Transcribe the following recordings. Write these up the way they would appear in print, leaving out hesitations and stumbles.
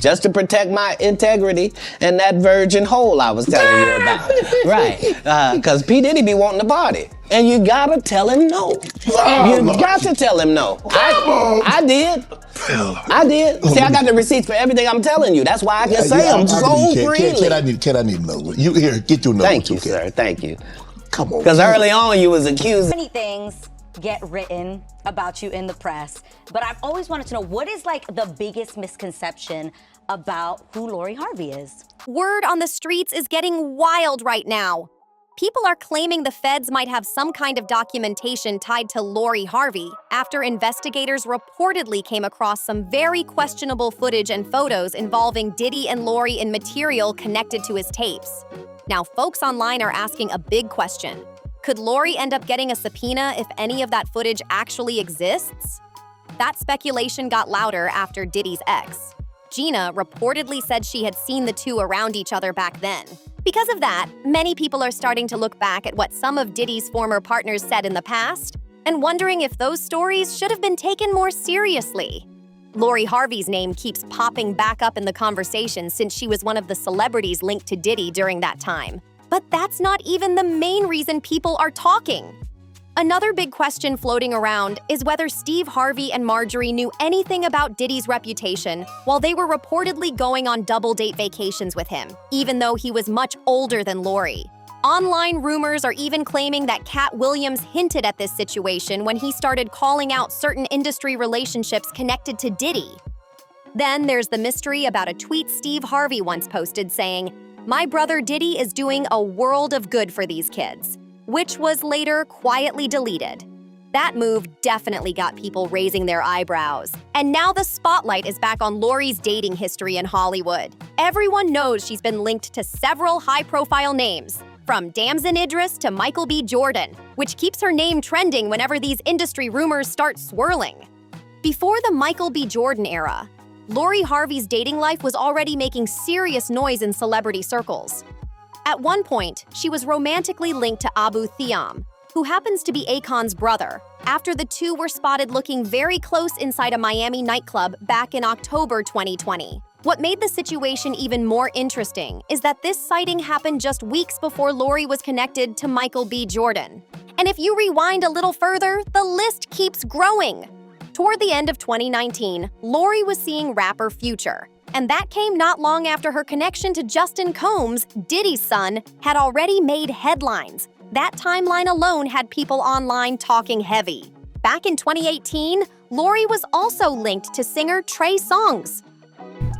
just to protect my integrity and that virgin hole I was telling you about. Right, because P. Diddy be wanting to party. And you gotta tell him no. You got to tell him no. I did. I did. See, I got the receipts for everything I'm telling you. That's why I can say them so freely. Kid, I need to know. You here, get your number. Thank you, sir. Thank you. Come on. Because early on you was accused. Many things get written about you in the press, but I've always wanted to know, what is like the biggest misconception about who Lori Harvey is? Word on the streets is getting wild right now. People are claiming the feds might have some kind of documentation tied to Lori Harvey after investigators reportedly came across some very questionable footage and photos involving Diddy and Lori in material connected to his tapes. Now, folks online are asking a big question. Could Lori end up getting a subpoena if any of that footage actually exists? That speculation got louder after Diddy's ex, Gina, reportedly said she had seen the two around each other back then. Because of that, many people are starting to look back at what some of Diddy's former partners said in the past and wondering if those stories should have been taken more seriously. Lori Harvey's name keeps popping back up in the conversation since she was one of the celebrities linked to Diddy during that time. But that's not even the main reason people are talking. Another big question floating around is whether Steve Harvey and Marjorie knew anything about Diddy's reputation while they were reportedly going on double-date vacations with him, even though he was much older than Lori. Online rumors are even claiming that Katt Williams hinted at this situation when he started calling out certain industry relationships connected to Diddy. Then there's the mystery about a tweet Steve Harvey once posted saying, "My brother Diddy is doing a world of good for these kids," which was later quietly deleted. That move definitely got people raising their eyebrows. And now the spotlight is back on Lori's dating history in Hollywood. Everyone knows she's been linked to several high-profile names, from Damson Idris to Michael B. Jordan, which keeps her name trending whenever these industry rumors start swirling. Before the Michael B. Jordan era, Lori Harvey's dating life was already making serious noise in celebrity circles. At one point, she was romantically linked to Abu Thiam, who happens to be Akon's brother, after the two were spotted looking very close inside a Miami nightclub back in October 2020. What made the situation even more interesting is that this sighting happened just weeks before Lori was connected to Michael B. Jordan. And if you rewind a little further, the list keeps growing. Toward the end of 2019, Lori was seeing rapper Future, and that came not long after her connection to Justin Combs, Diddy's son, had already made headlines. That timeline alone had people online talking heavy. Back in 2018, Lori was also linked to singer Trey Songz.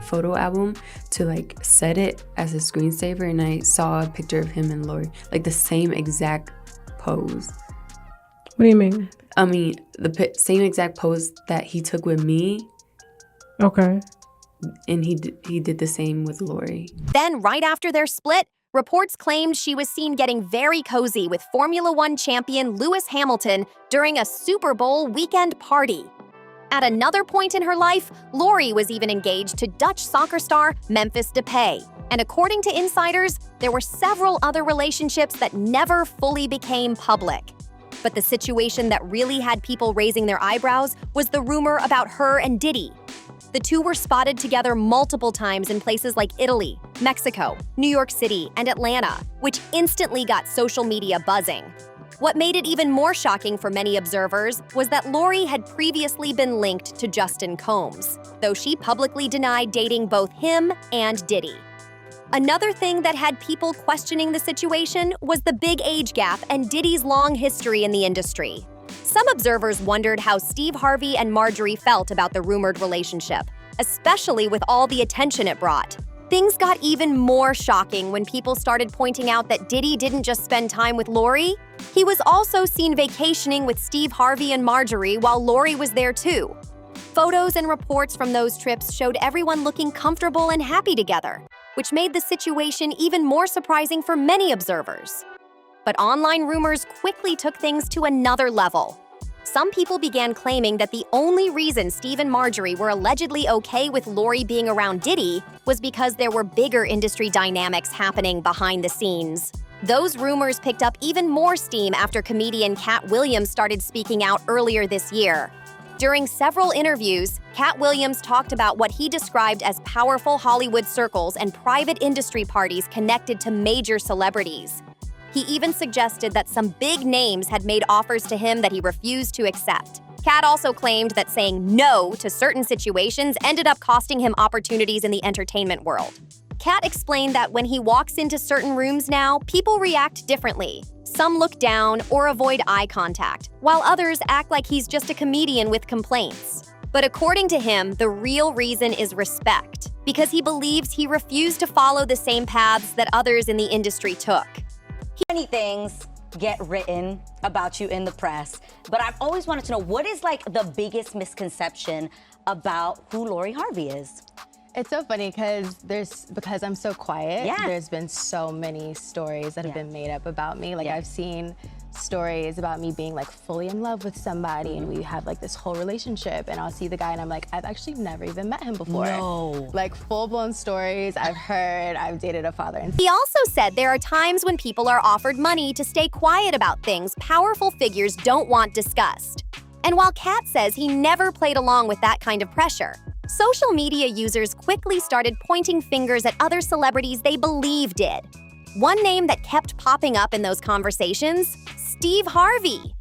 Photo album to set it as a screensaver, and I saw a picture of him and Lori, the same exact pose. What do you mean? I mean, the same exact pose that he took with me. Okay. And he did the same with Lori. Then, right after their split, reports claimed she was seen getting very cozy with Formula One champion Lewis Hamilton during a Super Bowl weekend party. At another point in her life, Lori was even engaged to Dutch soccer star Memphis Depay. And according to insiders, there were several other relationships that never fully became public. But the situation that really had people raising their eyebrows was the rumor about her and Diddy. The two were spotted together multiple times in places like Italy, Mexico, New York City, and Atlanta, which instantly got social media buzzing. What made it even more shocking for many observers was that Lori had previously been linked to Justin Combs, though she publicly denied dating both him and Diddy. Another thing that had people questioning the situation was the big age gap and Diddy's long history in the industry. Some observers wondered how Steve Harvey and Marjorie felt about the rumored relationship, especially with all the attention it brought. Things got even more shocking when people started pointing out that Diddy didn't just spend time with Lori. He was also seen vacationing with Steve Harvey and Marjorie while Lori was there too. Photos and reports from those trips showed everyone looking comfortable and happy together, which made the situation even more surprising for many observers. But online rumors quickly took things to another level. Some people began claiming that the only reason Steve and Marjorie were allegedly okay with Lori being around Diddy was because there were bigger industry dynamics happening behind the scenes. Those rumors picked up even more steam after comedian Katt Williams started speaking out earlier this year. During several interviews, Katt Williams talked about what he described as powerful Hollywood circles and private industry parties connected to major celebrities. He even suggested that some big names had made offers to him that he refused to accept. Katt also claimed that saying no to certain situations ended up costing him opportunities in the entertainment world. Katt explained that when he walks into certain rooms now, people react differently. Some look down or avoid eye contact, while others act like he's just a comedian with complaints. But according to him, the real reason is respect, because he believes he refused to follow the same paths that others in the industry took. Many things get written about you in the press, but I've always wanted to know, what is like the biggest misconception about who Lori Harvey is? It's so funny because I'm so quiet. Yeah. There's been so many stories that have been made up about me. Like I've seen stories about me being like fully in love with somebody and we have like this whole relationship, and I'll see the guy and I'm like, I've actually never even met him before. No. Like full-blown stories I've heard. I've dated a father. He also said there are times when people are offered money to stay quiet about things powerful figures don't want discussed. And while Katt says he never played along with that kind of pressure, social media users quickly started pointing fingers at other celebrities they believe did. One name that kept popping up in those conversations: Steve Harvey.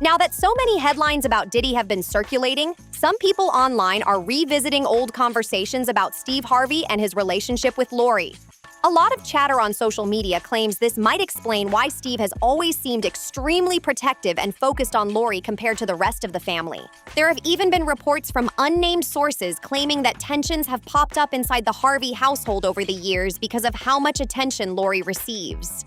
Now that so many headlines about Diddy have been circulating, some people online are revisiting old conversations about Steve Harvey and his relationship with Lori. A lot of chatter on social media claims this might explain why Steve has always seemed extremely protective and focused on Lori compared to the rest of the family. There have even been reports from unnamed sources claiming that tensions have popped up inside the Harvey household over the years because of how much attention Lori receives.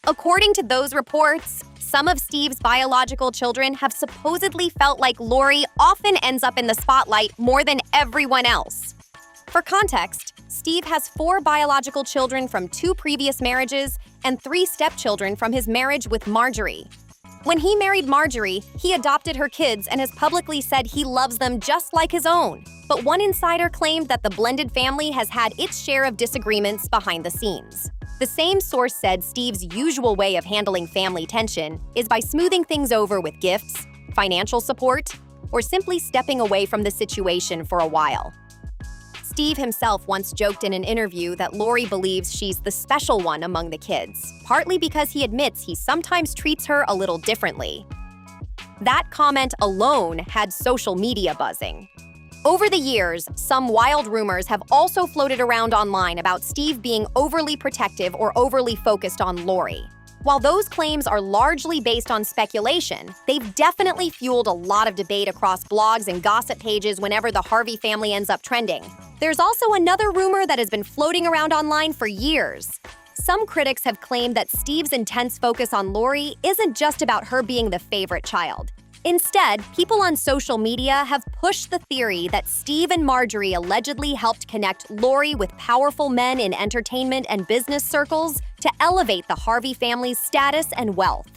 According to those reports, some of Steve's biological children have supposedly felt like Lori often ends up in the spotlight more than everyone else. For context, Steve has 4 biological children from 2 previous marriages and 3 stepchildren from his marriage with Marjorie. When he married Marjorie, he adopted her kids and has publicly said he loves them just like his own. But one insider claimed that the blended family has had its share of disagreements behind the scenes. The same source said Steve's usual way of handling family tension is by smoothing things over with gifts, financial support, or simply stepping away from the situation for a while. Steve himself once joked in an interview that Lori believes she's the special one among the kids, partly because he admits he sometimes treats her a little differently. That comment alone had social media buzzing. Over the years, some wild rumors have also floated around online about Steve being overly protective or overly focused on Lori. While those claims are largely based on speculation, they've definitely fueled a lot of debate across blogs and gossip pages whenever the Harvey family ends up trending. There's also another rumor that has been floating around online for years. Some critics have claimed that Steve's intense focus on Lori isn't just about her being the favorite child. Instead, people on social media have pushed the theory that Steve and Marjorie allegedly helped connect Lori with powerful men in entertainment and business circles to elevate the Harvey family's status and wealth.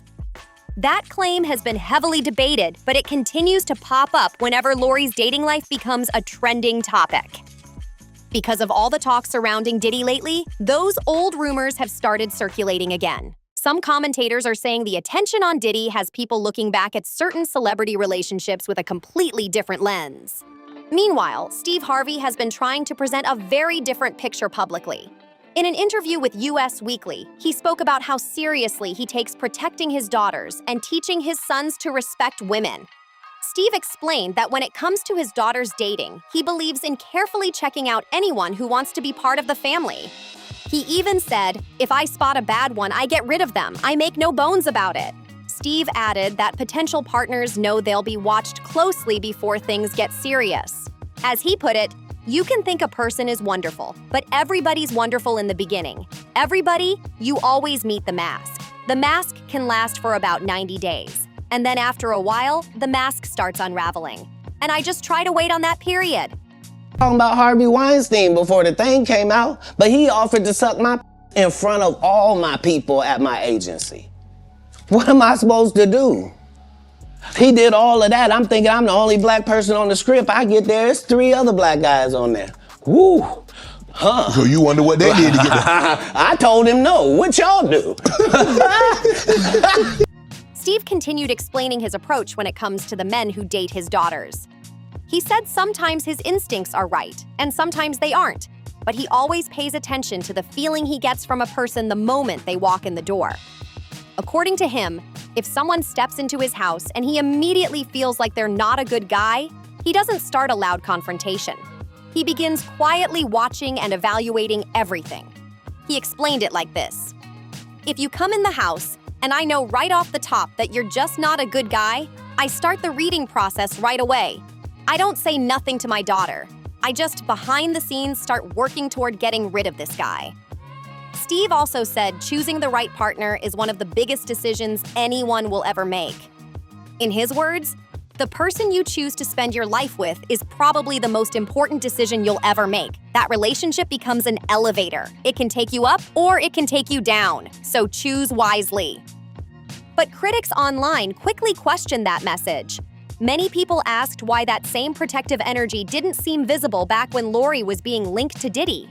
That claim has been heavily debated, but it continues to pop up whenever Lori's dating life becomes a trending topic. Because of all the talk surrounding Diddy lately, those old rumors have started circulating again. Some commentators are saying the attention on Diddy has people looking back at certain celebrity relationships with a completely different lens. Meanwhile, Steve Harvey has been trying to present a very different picture publicly. In an interview with US Weekly, he spoke about how seriously he takes protecting his daughters and teaching his sons to respect women. Steve explained that when it comes to his daughters dating, he believes in carefully checking out anyone who wants to be part of the family. He even said, "If I spot a bad one, I get rid of them. I make no bones about it." Steve added that potential partners know they'll be watched closely before things get serious. As he put it, "You can think a person is wonderful, but everybody's wonderful in the beginning. Everybody, you always meet the mask. The mask can last for about 90 days. And then after a while, the mask starts unraveling. And I just try to wait on that period." Talking about Harvey Weinstein before the thing came out, but he offered to suck my in front of all my people at my agency. What am I supposed to do? He did all of that. I'm thinking I'm the only black person on the script. I get there, it's 3 other black guys on there. Woo. Huh. So you wonder what they did to get there. I told him no. What y'all do? Steve continued explaining his approach when it comes to the men who date his daughters. He said sometimes his instincts are right, and sometimes they aren't, but he always pays attention to the feeling he gets from a person the moment they walk in the door. According to him, if someone steps into his house and he immediately feels like they're not a good guy, he doesn't start a loud confrontation. He begins quietly watching and evaluating everything. He explained it like this. If you come in the house and I know right off the top that you're just not a good guy, I start the reading process right away. I don't say nothing to my daughter. I just behind the scenes start working toward getting rid of this guy. Steve also said choosing the right partner is one of the biggest decisions anyone will ever make. In his words, the person you choose to spend your life with is probably the most important decision you'll ever make. That relationship becomes an elevator. It can take you up or it can take you down, so choose wisely. But critics online quickly questioned that message. Many people asked why that same protective energy didn't seem visible back when Lori was being linked to Diddy.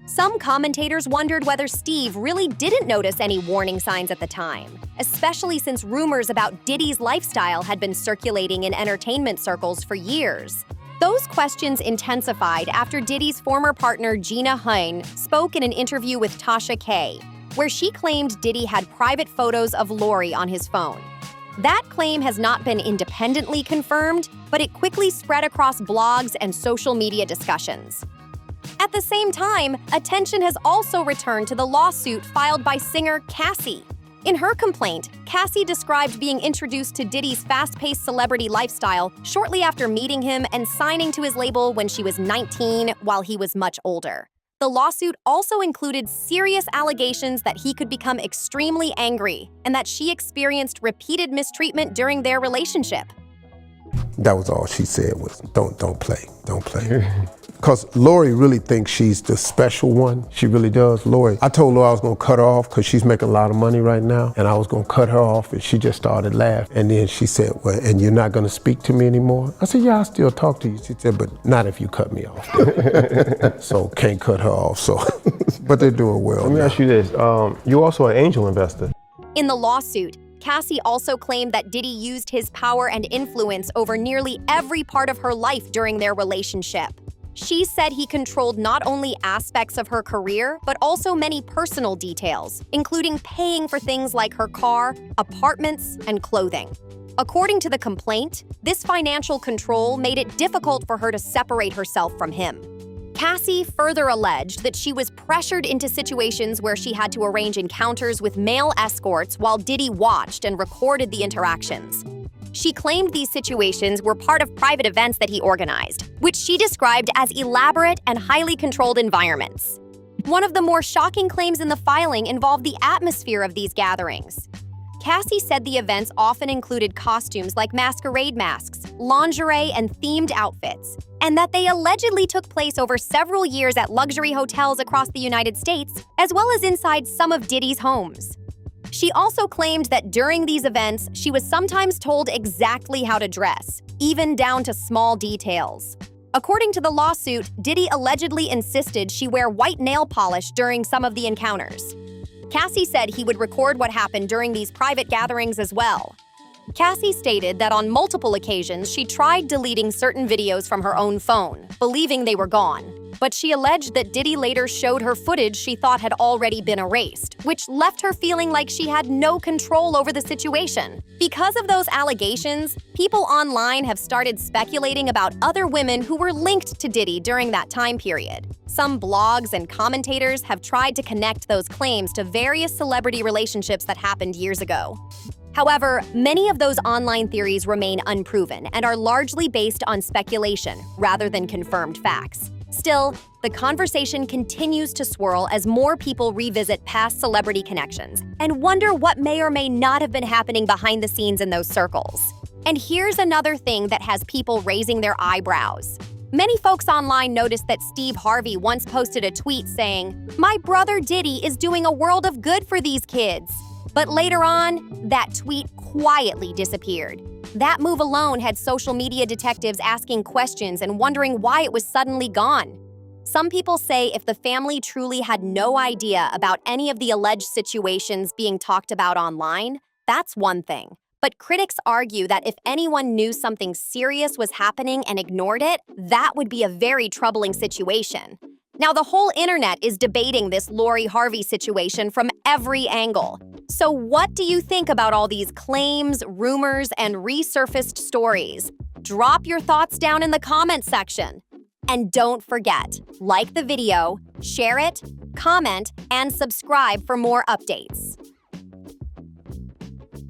Some commentators wondered whether Steve really didn't notice any warning signs at the time, especially since rumors about Diddy's lifestyle had been circulating in entertainment circles for years. Those questions intensified after Diddy's former partner Gina Hine spoke in an interview with Tasha K, where she claimed Diddy had private photos of Lori on his phone. That claim has not been independently confirmed, but it quickly spread across blogs and social media discussions. At the same time, attention has also returned to the lawsuit filed by singer Cassie. In her complaint, Cassie described being introduced to Diddy's fast-paced celebrity lifestyle shortly after meeting him and signing to his label when she was 19 while he was much older. The lawsuit also included serious allegations that he could become extremely angry and that she experienced repeated mistreatment during their relationship. That was all she said was, don't play. Because Lori really thinks she's the special one. She really does. Lori, I told her I was gonna cut her off because she's making a lot of money right now, and I was gonna cut her off, and she just started laughing. And then she said, well, and you're not gonna speak to me anymore? I said, yeah, I'll still talk to you. She said, but not if you cut me off. So can't cut her off, so. But they're doing well. Let me ask you this, you're also an angel investor. In the lawsuit, Cassie also claimed that Diddy used his power and influence over nearly every part of her life during their relationship. She said he controlled not only aspects of her career, but also many personal details, including paying for things like her car, apartments, and clothing. According to the complaint, this financial control made it difficult for her to separate herself from him. Cassie further alleged that she was pressured into situations where she had to arrange encounters with male escorts while Diddy watched and recorded the interactions. She claimed these situations were part of private events that he organized, which she described as elaborate and highly controlled environments. One of the more shocking claims in the filing involved the atmosphere of these gatherings. Cassie said the events often included costumes like masquerade masks, lingerie, and themed outfits, and that they allegedly took place over several years at luxury hotels across the United States, as well as inside some of Diddy's homes. She also claimed that during these events, she was sometimes told exactly how to dress, even down to small details. According to the lawsuit, Diddy allegedly insisted she wear white nail polish during some of the encounters. Cassie said he would record what happened during these private gatherings as well. Cassie stated that on multiple occasions she tried deleting certain videos from her own phone, believing they were gone. But she alleged that Diddy later showed her footage she thought had already been erased, which left her feeling like she had no control over the situation. Because of those allegations, people online have started speculating about other women who were linked to Diddy during that time period. Some blogs and commentators have tried to connect those claims to various celebrity relationships that happened years ago. However, many of those online theories remain unproven and are largely based on speculation rather than confirmed facts. Still, the conversation continues to swirl as more people revisit past celebrity connections and wonder what may or may not have been happening behind the scenes in those circles. And here's another thing that has people raising their eyebrows. Many folks online noticed that Steve Harvey once posted a tweet saying, "My brother Diddy is doing a world of good for these kids." But later on, that tweet quietly disappeared. That move alone had social media detectives asking questions and wondering why it was suddenly gone. Some people say if the family truly had no idea about any of the alleged situations being talked about online, that's one thing. But critics argue that if anyone knew something serious was happening and ignored it, that would be a very troubling situation. Now, the whole internet is debating this Lori Harvey situation from every angle. So what do you think about all these claims, rumors, and resurfaced stories? Drop your thoughts down in the comment section. And don't forget, like the video, share it, comment, and subscribe for more updates.